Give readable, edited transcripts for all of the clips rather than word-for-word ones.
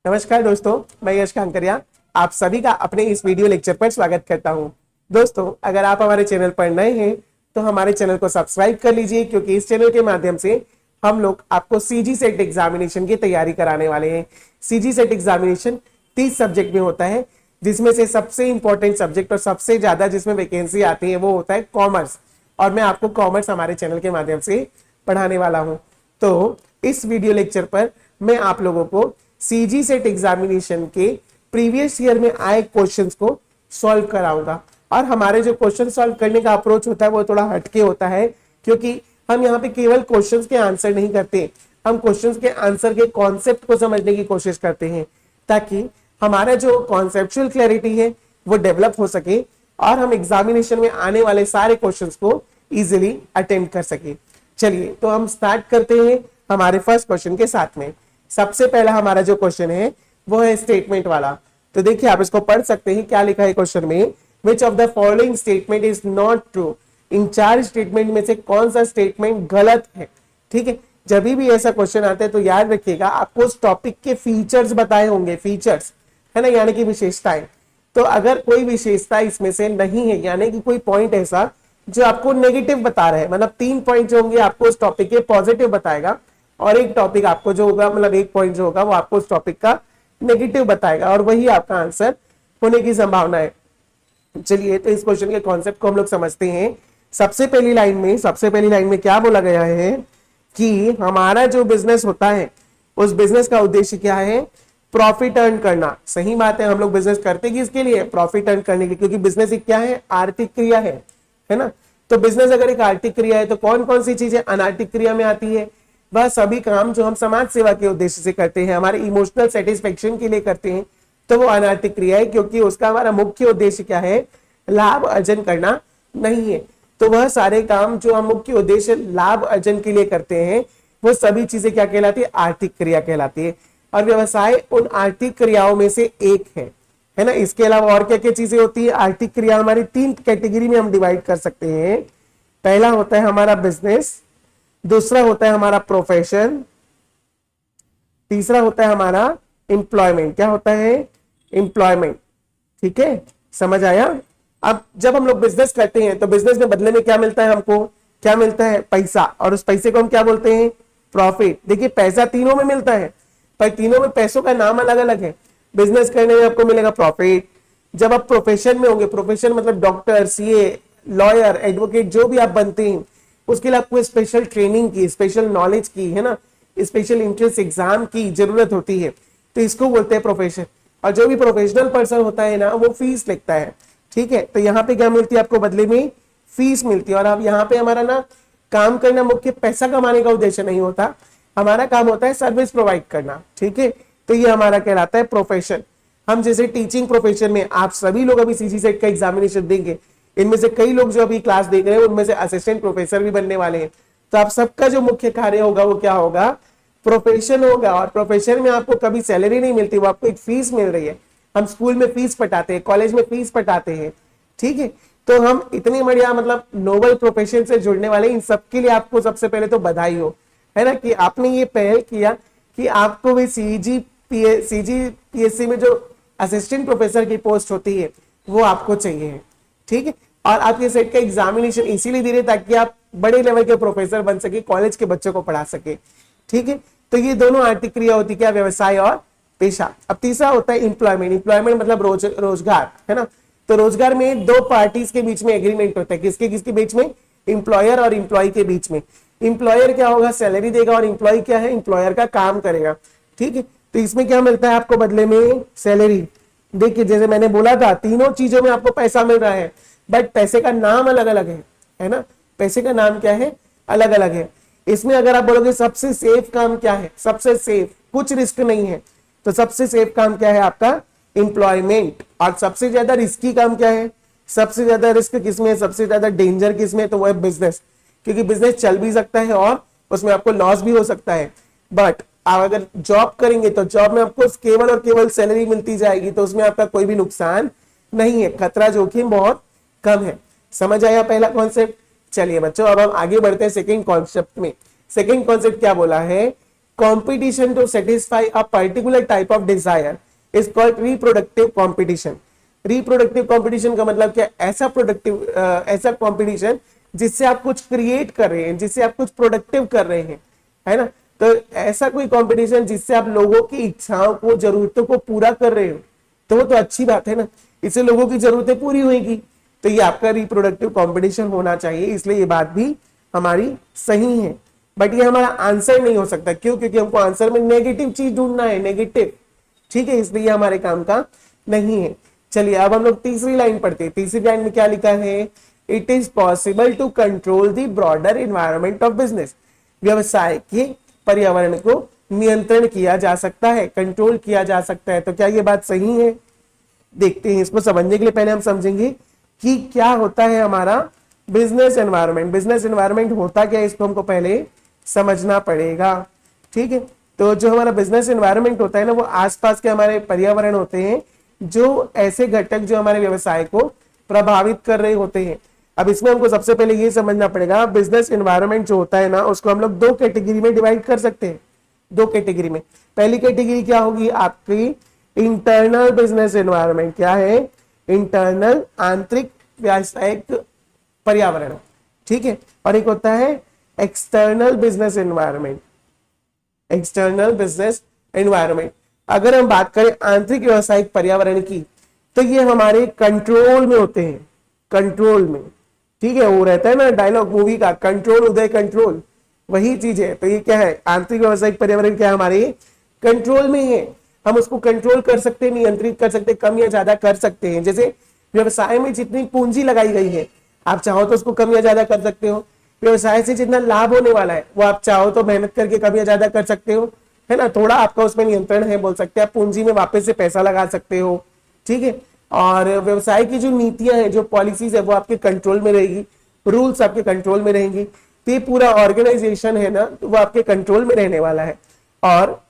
नमस्कार दोस्तों, मैं यश कांकरिया आप सभी का अपने इस वीडियो लेक्चर पर स्वागत करता हूं। दोस्तों, अगर आप हमारे चैनल पर नए हैं तो हमारे चैनल को सब्सक्राइब कर लीजिए, क्योंकि इस चैनल के माध्यम से हम लोग आपको सीजी सेट एग्जामिनेशन की तैयारी कराने वाले हैं। सीजी सेट एग्जामिनेशन 30 सब्जेक्ट में होता है, जिसमें से सबसे इंपॉर्टेंट सब्जेक्ट और सबसे ज्यादा जिसमें वैकेंसी आती है वो होता है कॉमर्स, और मैं आपको कॉमर्स हमारे चैनल के माध्यम से पढ़ाने वाला हूं। तो इस वीडियो लेक्चर पर मैं आप लोगों को सीजी सेट एग्जामिनेशन के प्रीवियस ईयर में आए क्वेश्चंस को सॉल्व कराऊंगा। और हमारे जो क्वेश्चन सॉल्व करने का अप्रोच होता है वो थोड़ा हटके होता है, क्योंकि हम यहाँ पे केवल क्वेश्चंस के आंसर नहीं करते, हम क्वेश्चंस के आंसर के कॉन्सेप्ट को समझने की कोशिश करते हैं, ताकि हमारा जो कॉन्सेप्चुअल क्लैरिटी है वो डेवलप हो सके और हम एग्जामिनेशन में आने वाले सारे क्वेश्चंस को इजीली अटेम्प्ट कर सके। चलिए तो हम स्टार्ट करते हैं हमारे फर्स्ट क्वेश्चन के साथ में। सबसे पहला हमारा जो क्वेश्चन है वो है स्टेटमेंट वाला। तो देखिए, आप इसको पढ़ सकते हैं। क्या लिखा है क्वेश्चन में? Which of the following statement is not true. In 4 statement में से कौन सा स्टेटमेंट गलत है? ठीक है, जब भी ऐसा क्वेश्चन आता है तो याद रखिएगा, आपको उस टॉपिक के फीचर्स बताए होंगे, फीचर्स है ना, यानी कि विशेषताएं। तो अगर कोई विशेषता इसमें से नहीं है, यानी कि कोई पॉइंट ऐसा जो आपको नेगेटिव बता रहा है, मतलब 3 पॉइंट जो होंगे आपको उस टॉपिक के पॉजिटिव बताएगा, और एक टॉपिक आपको जो होगा, मतलब एक पॉइंट जो होगा वो आपको उस टॉपिक का नेगेटिव बताएगा, और वही आपका आंसर होने की संभावना है। चलिए तो इस क्वेश्चन के कॉन्सेप्ट को हम लोग समझते हैं। सबसे पहली लाइन में क्या बोला गया है कि हमारा जो बिजनेस होता है उस बिजनेस का उद्देश्य क्या है? प्रॉफिट अर्न करना। सही बात है, हम लोग बिजनेस करते किसके लिए? प्रॉफिट अर्न करने के लिए, क्योंकि बिजनेस एक क्या है? आर्थिक क्रिया है ना। तो बिजनेस अगर एक आर्थिक क्रिया है तो कौन कौन सी चीजें अनार्थिक क्रिया में आती है? वह सभी काम जो हम समाज सेवा के उद्देश्य से करते हैं, हमारे इमोशनल सेटिस्फेक्शन के लिए करते हैं, तो वो अनार्थिक क्रिया है, क्योंकि उसका हमारा मुख्य उद्देश्य क्या है? लाभ अर्जन करना नहीं है। तो वह सारे काम जो हम मुख्य उद्देश्य लाभ अर्जन के लिए करते हैं वो सभी चीजें क्या कहलाती है? आर्थिक क्रिया कहलाती है। और व्यवसाय उन आर्थिक क्रियाओं में से एक है ना। इसके अलावा और क्या क्या चीजें होती है? आर्थिक क्रिया हमारी 3 कैटेगरी में हम डिवाइड कर सकते हैं। पहला होता है हमारा बिजनेस, दूसरा होता है हमारा प्रोफेशन, तीसरा होता है हमारा एम्प्लॉयमेंट। क्या होता है? एम्प्लॉयमेंट। ठीक है, समझ आया? अब जब हम लोग बिजनेस करते हैं तो बिजनेस में बदले में क्या मिलता है हमको? क्या मिलता है? पैसा, और उस पैसे को हम क्या बोलते हैं? प्रॉफिट। देखिए, पैसा तीनों में मिलता है, पर तीनों में पैसों का नाम अलग अलग है। बिजनेस करने में आपको मिलेगा प्रॉफिट। जब आप प्रोफेशन में होंगे, प्रोफेशन मतलब डॉक्टर, सीए, लॉयर, एडवोकेट, जो भी आप बनते हैं, उसके लिए आपको स्पेशल ट्रेनिंग की, स्पेशल नॉलेज की, है ना, स्पेशल इंट्रेंस एग्जाम की जरूरत होती है, तो इसको बोलते हैं प्रोफेशन। और जो भी प्रोफेशनल पर्सन होता है ना, वो फीस लेता है। ठीक है, तो यहाँ पे क्या मिलती है आपको? बदले में फीस मिलती है। और अब यहाँ पे हमारा ना काम करना मुख्य पैसा कमाने का उद्देश्य नहीं होता, हमारा काम होता है सर्विस प्रोवाइड करना। ठीक है, तो ये हमारा कहलाता है प्रोफेशन। हम जैसे टीचिंग प्रोफेशन में आप सभी लोग अभी सीजी सेट का एग्जामिनेशन देंगे, इनमें से कई लोग जो अभी क्लास देख रहे हैं उनमें से असिस्टेंट प्रोफेसर भी बनने वाले हैं। तो आप सबका जो मुख्य कार्य होगा वो क्या होगा? प्रोफेशन होगा। और प्रोफेशन में आपको कभी सैलरी नहीं मिलती, वो आपको एक फीस मिल रही है। हम स्कूल में फीस पटाते हैं, कॉलेज में फीस पटाते हैं। ठीक है, तो हम इतनी बढ़िया मतलब नोबल प्रोफेशन से जुड़ने वाले, इन सबके लिए आपको सबसे पहले तो बधाई हो, है ना, कि आपने ये पहल किया कि आपको भी सीजीपीएससी में जो असिस्टेंट प्रोफेसर की पोस्ट होती है वो आपको चाहिए। ठीक है, और आप ये सेट का एग्जामिनेशन इसीलिए दे रहे ताकि आप बड़े लेवल के प्रोफेसर बन सके, कॉलेज के बच्चों को पढ़ा सके। ठीक है, तो ये दोनों आर्थिक क्रिया होती है, क्या? व्यवसाय और पेशा। अब तीसरा होता है एम्प्लॉयमेंट। एम्प्लॉयमेंट मतलब रोजगार, है ना। तो रोजगार में 2 पार्टीज के बीच में एग्रीमेंट होता है। किसके किसके बीच में? एम्प्लॉयर और एम्प्लॉय के बीच में। एम्प्लॉयर क्या होगा? सैलरी देगा, और एम्प्लॉय क्या है? एम्प्लॉयर का काम करेगा। ठीक है, तो इसमें क्या मिलता है आपको बदले में? सैलरी। देखिए, जैसे मैंने बोला था, तीनों चीजों में आपको पैसा मिल रहा है, बट पैसे का नाम अलग अलग है ना। पैसे का नाम क्या है? अलग अलग है। इसमें अगर आप बोलोगे सबसे सेफ काम क्या है? सबसे सेफ, कुछ रिस्क नहीं है, तो सबसे सेफ काम क्या है आपका? एम्प्लॉयमेंट। और सबसे ज्यादा रिस्की काम क्या है? सबसे ज्यादा रिस्क किसमें? सबसे ज्यादा डेंजर किसमें? तो वो है बिजनेस, क्योंकि बिजनेस चल भी सकता है और उसमें आपको लॉस भी हो सकता है। बट आप अगर जॉब करेंगे तो जॉब में आपको केवल और केवल सैलरी मिलती जाएगी, तो उसमें आपका कोई भी नुकसान नहीं है, खतरा जोखिम बहुत कम है। समझ आया पहला कॉन्सेप्ट? चलिए बच्चों, अब हम आगे बढ़ते हैं सेकंड कॉन्सेप्ट में। सेकंड कॉन्सेप्ट क्या बोला है competition to satisfy a particular type of desire is called reproductive competition. Reproductive competition का मतलब क्या? ऐसा कंपटीशन जिससे आप कुछ क्रिएट कर रहे हैं, जिससे आप कुछ प्रोडक्टिव कर रहे हैं, है ना। तो ऐसा कोई कंपटीशन जिससे आप लोगों की इच्छाओं को, जरूरतों को पूरा कर रहे हो, तो वो तो अच्छी बात है ना, इससे लोगों की जरूरतें पूरी होगी। तो ये आपका रिप्रोडक्टिव कंपटीशन होना चाहिए, इसलिए ये बात भी हमारी सही है। बट ये हमारा आंसर नहीं हो सकता, क्यों? क्योंकि हमको आंसर में नेगेटिव चीज ढूंढना है, नेगेटिव, ठीक है, इसलिए हमारे काम का नहीं है। चलिए अब हम लोग तीसरी लाइन पढ़ते हैं। तीसरी लाइन में क्या लिखा है? It is possible to control the broader environment of business. व्यवसाय के पर्यावरण को नियंत्रण किया जा सकता है, कंट्रोल किया जा सकता है। तो क्या ये बात सही है? देखते हैं। इसको समझने के लिए पहले हम समझेंगे कि क्या होता है हमारा बिजनेस एनवायरनमेंट। बिजनेस एनवायरनमेंट होता क्या है, इसको हमको पहले समझना पड़ेगा, ठीक है। तो जो हमारा बिजनेस एनवायरनमेंट होता है ना, वो आसपास के हमारे पर्यावरण होते हैं, जो ऐसे घटक जो हमारे व्यवसाय को प्रभावित कर रहे होते हैं। अब इसमें हमको सबसे पहले ये समझना पड़ेगा, बिजनेस एनवायरनमेंट जो होता है ना, उसको हम लोग दो कैटेगरी में डिवाइड कर सकते हैं। दो कैटेगरी में, पहली कैटेगरी क्या होगी आपकी? Internal business environment. क्या है? इंटरनल, आंतरिक व्यावसायिक पर्यावरण, ठीक है। और एक होता है external business environment. External business environment, अगर हम बात करें आंतरिक व्यावसायिक पर्यावरण की, तो ये हमारे कंट्रोल में होते हैं, कंट्रोल में, ठीक है। वो रहता है ना डायलॉग मूवी का, कंट्रोल उदय कंट्रोल, वही चीज है। तो ये क्या है? आंतरिक व्यावसायिक पर्यावरण क्या है? हमारे कंट्रोल में है, हम उसको कंट्रोल कर सकते हैं, नियंत्रित कर सकते हैं, कम या ज्यादा कर सकते हैं। जैसे व्यवसाय में जितनी पूंजी लगाई गई है, आप चाहो तो उसको कम या ज्यादा कर सकते हो। व्यवसाय से जितना लाभ होने वाला है, वो आप चाहो तो मेहनत करके कम या ज्यादा कर सकते हो, है ना। थोड़ा आपका उसमें नियंत्रण है, बोल सकते हैं। आप पूंजी में वापस से पैसा लगा सकते हो, ठीक है। और व्यवसाय की जो नीतियां हैं, जो पॉलिसीज है, वो आपके कंट्रोल में रहेगी, रूल्स आपके कंट्रोल में रहेंगी। तो ये पूरा ऑर्गेनाइजेशन है ना, तो वो आपके कंट्रोल में रहने वाला है। और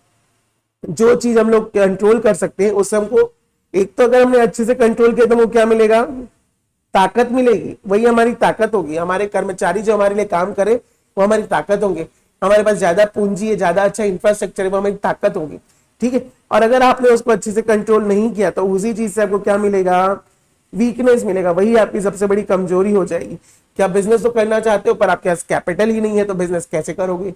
जो चीज हम लोग कंट्रोल कर सकते हैं, उस हमको, एक तो अगर हमने अच्छे से कंट्रोल किया तो वो क्या मिलेगा? ताकत मिलेगी, वही हमारी ताकत होगी। हमारे कर्मचारी जो हमारे लिए काम करे, वो हमारी ताकत होंगे। हमारे पास ज्यादा पूंजी है, ज्यादा अच्छा इंफ्रास्ट्रक्चर है, वो हमारी ताकत होगी, ठीक है। और अगर आपने उसको अच्छे से कंट्रोल नहीं किया, तो उसी चीज से आपको क्या मिलेगा? वीकनेस मिलेगा, वही आपकी सबसे बड़ी कमजोरी हो जाएगी। कि आप बिजनेस तो करना चाहते हो, पर आपके पास कैपिटल ही नहीं है, तो बिजनेस कैसे करोगे,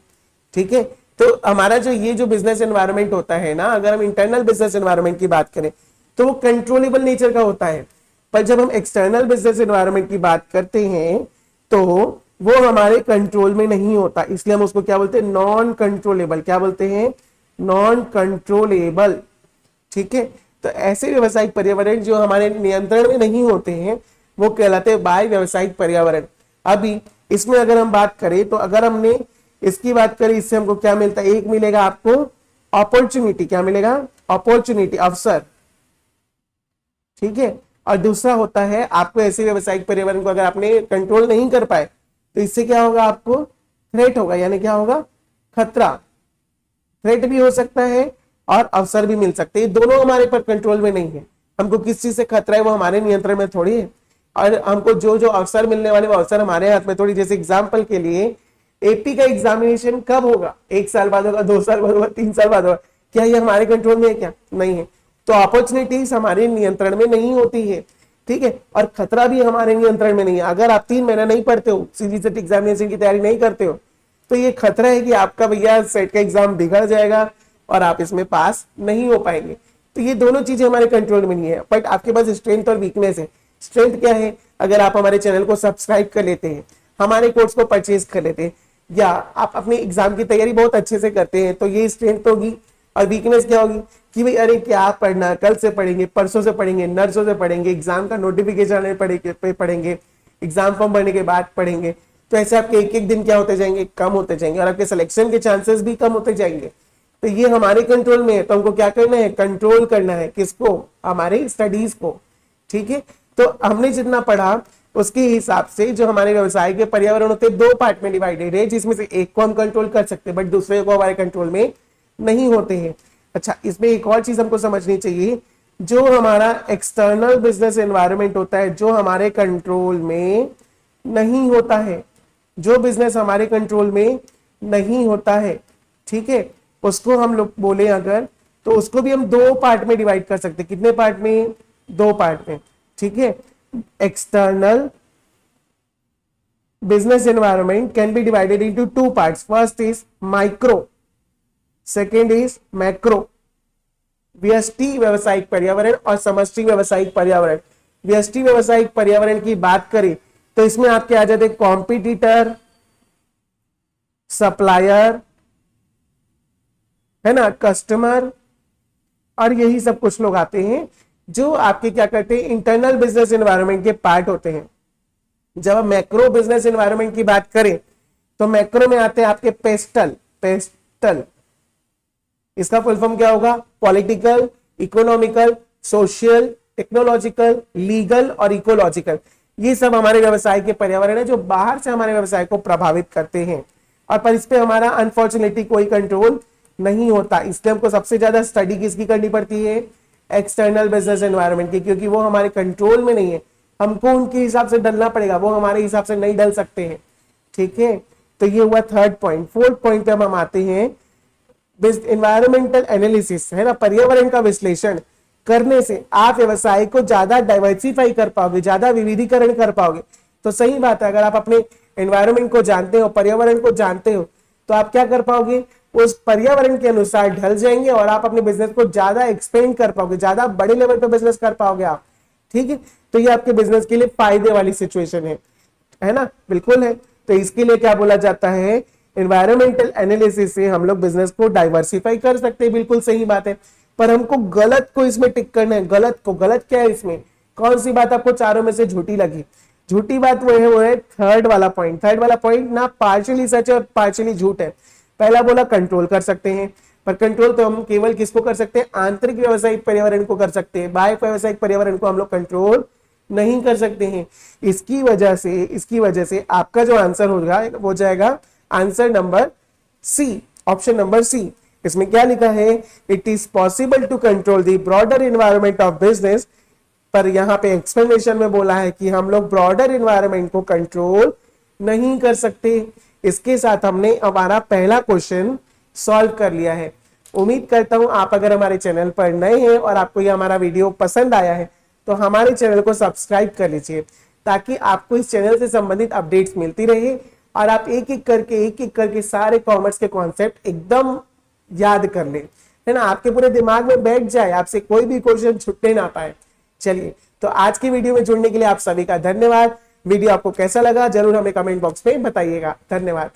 ठीक है। तो हमारा जो बिजनेस एनवायरनमेंट होता है ना, अगर हम इंटरनल बिजनेस एनवायरनमेंट की बात करें, तो वो कंट्रोलेबल नेचर का होता है। पर जब हम एक्सटर्नल बिजनेस एनवायरनमेंट की बात करते हैं, तो वो हमारे कंट्रोल में नहीं होता, इसलिए हम उसको क्या बोलते हैं? Non controllable. क्या बोलते हैं? नॉन कंट्रोलेबल, ठीक है। तो ऐसे व्यवसायिक पर्यावरण जो हमारे नियंत्रण में नहीं होते हैं, वो कहलाते हैं बाह्य व्यवसायिक पर्यावरण। अभी इसमें अगर हम बात करें, तो अगर हमने इसकी बात करें, इससे हमको क्या मिलता है? एक मिलेगा आपको अपॉर्चुनिटी। क्या मिलेगा? अपॉर्चुनिटी, अवसर, ठीक है। और दूसरा होता है आपको ऐसे व्यवसायिक पर्यावरण को अगर आपने कंट्रोल नहीं कर पाए, तो इससे क्या होगा? आपको थ्रेट होगा, यानी क्या होगा? खतरा। थ्रेट भी हो सकता है और अवसर भी मिल सकते हैं, दोनों हमारे पर कंट्रोल में नहीं है। हमको किस चीज से खतरा है, वो हमारे नियंत्रण में थोड़ी है। और हमको जो जो अवसर मिलने वाले, वो अवसर हमारे हाथ में थोड़ी। जैसे एग्जाम्पल के लिए, एपी का एग्जामिनेशन कब होगा? 1 साल बाद होगा, 2 साल बाद होगा, 3 साल बाद होगा। क्या ये हमारे कंट्रोल में है? क्या नहीं है। तो अपॉर्चुनिटीज हमारे नियंत्रण में नहीं होती है, ठीक है। और खतरा भी हमारे नियंत्रण में नहीं है। अगर आप 3 महीना नहीं पढ़ते हो, सीधी सेट एग्जामिनेशन की तैयारी नहीं करते हो, तो ये खतरा है कि आपका भैया सेट का एग्जाम बिगड़ जाएगा और आप इसमें पास नहीं हो पाएंगे। तो ये दोनों चीजें हमारे कंट्रोल में नहीं है। बट आपके पास स्ट्रेंथ और वीकनेस है। स्ट्रेंथ क्या है? अगर आप हमारे चैनल को सब्सक्राइब कर लेते हैं, हमारे कोर्स को परचेज कर लेते हैं, या आप अपने एग्जाम की तैयारी बहुत अच्छे से करते हैं, तो ये स्ट्रेंथ होगी। और वीकनेस क्या होगी? कि भाई अरे क्या पढ़ना, कल से पढ़ेंगे, परसों से पढ़ेंगे, नर्सों से पढ़ेंगे, एग्जाम का नोटिफिकेशन आने पढ़ेंगे, एग्जाम फॉर्म भरने के बाद पढ़ेंगे। तो ऐसे आपके एक एक दिन क्या होते जाएंगे? कम होते जाएंगे, और आपके सिलेक्शन के चांसेस भी कम होते जाएंगे। तो ये हमारे कंट्रोल में है। तो हमको क्या करना है? कंट्रोल करना है। किसको? हमारे स्टडीज को, ठीक है। तो हमने जितना पढ़ा, उसके हिसाब से जो हमारे व्यवसाय के पर्यावरण होते हैं, 2 पार्ट में डिवाइडेड है, जिसमें से एक को हम कंट्रोल कर सकते हैं, बट दूसरे को हमारे कंट्रोल में नहीं होते हैं। अच्छा, इसमें एक और चीज हमको समझनी चाहिए, जो हमारा एक्सटर्नल बिजनेस एनवायरनमेंट होता है, जो हमारे कंट्रोल में नहीं होता है, जो बिजनेस हमारे कंट्रोल में नहीं होता है, ठीक है, उसको हम लोग बोले अगर, तो उसको भी हम दो पार्ट में डिवाइड कर सकते हैं। कितने पार्ट में? दो पार्ट में, ठीक है। External business environment can be divided into two parts. First is micro, second is macro. व्यष्टि व्यवसायिक पर्यावरण और समष्टि व्यवसायिक पर्यावरण। व्यष्टि व्यवसायिक पर्यावरण की बात करें तो इसमें आपके आ जाते कॉम्पिटिटर, सप्लायर, है ना, कस्टमर, और यही सब कुछ लोग आते हैं जो आपके क्या करते हैं, इंटरनल बिजनेस एनवायरनमेंट के पार्ट होते हैं। जब हम मैक्रो बिजनेस एनवायरनमेंट की बात करें तो मैक्रो में आते हैं आपके पेस्टल, इसका फुल फॉर्म क्या होगा? Political, economical, social, technological, legal और इकोलॉजिकल। ये सब हमारे व्यवसाय के पर्यावरण है जो बाहर से हमारे व्यवसाय को प्रभावित करते हैं, और पर इस पे हमारा अनफॉर्चुनेटली कोई कंट्रोल नहीं होता। इसलिए हमको सबसे ज्यादा स्टडी किसकी करनी पड़ती है? एक्सटर्नल बिजनेस एनवायरनमेंट की, क्योंकि वो हमारे कंट्रोल में नहीं है। हमको उनके हिसाब से डलना पड़ेगा, वो हमारे हिसाब से नहीं डल सकते हैं, ठीक है। तो ये हुआ थर्ड पॉइंट। फोर्थ पॉइंट पे हम आते हैं एनवायरमेंटल एनालिसिस, है ना, पर्यावरण का विश्लेषण करने से आप व्यवसाय को ज्यादा डाइवर्सिफाई कर पाओगे, ज्यादा विविधीकरण कर पाओगे। तो सही बात है, अगर आप अपने एनवायरमेंट को जानते हो, पर्यावरण को जानते हो, तो आप क्या कर पाओगे? उस पर्यावरण के अनुसार ढल जाएंगे और आप अपने बिजनेस को ज्यादा एक्सपेंड कर पाओगे, ज्यादा बड़े लेवल पे बिजनेस कर पाओगे आप, ठीक है। तो ये आपके बिजनेस के लिए फायदे वाली सिचुएशन है ना, बिल्कुल है। तो इसके लिए क्या बोला जाता है? एनवायरमेंटल एनालिसिस से हम लोग बिजनेस को डाइवर्सिफाई कर सकते हैं, बिल्कुल सही बात है। पर हमको गलत को इसमें टिक करना है। गलत क्या है इसमें? कौन सी बात आपको चारों में से झूठी लगी? झूठी बात वो है थर्ड वाला पॉइंट ना पार्शियली सच और पार्शियली झूठ है। पहला बोला कंट्रोल कर सकते हैं, पर कंट्रोल तो हम केवल किसको कर सकते हैं? आंतरिक व्यावसायिक पर्यावरण को कर सकते हैं, बाह्य व्यावसायिक पर्यावरण को हम लोग कंट्रोल नहीं कर सकते हैं। इसकी वजह से आपका जो आंसर होगा वो जाएगा answer number C, option number C. इसमें क्या लिखा है? It is possible to control the broader environment of business, पर यहां पे एक्सप्लेनेशन में बोला है कि हम लोग ब्रॉडर एनवायरनमेंट को कंट्रोल नहीं कर सकते। इसके साथ हमने हमारा पहला क्वेश्चन सॉल्व कर लिया है। उम्मीद करता हूं आप अगर हमारे चैनल पर नए हैं और आपको ये हमारा वीडियो पसंद आया है तो हमारे चैनल को सब्सक्राइब कर लीजिए, ताकि आपको इस चैनल से संबंधित अपडेट्स मिलती रहे और आप एक एक करके सारे कॉमर्स के कॉन्सेप्ट एकदम याद कर लें, है ना, आपके पूरे दिमाग में बैठ जाए, आपसे कोई भी क्वेश्चन छूटने ना पाए। चलिए, तो आज की वीडियो में जुड़ने के लिए आप सभी का धन्यवाद। वीडियो आपको कैसा लगा जरूर हमें कमेंट बॉक्स में बताइएगा। धन्यवाद।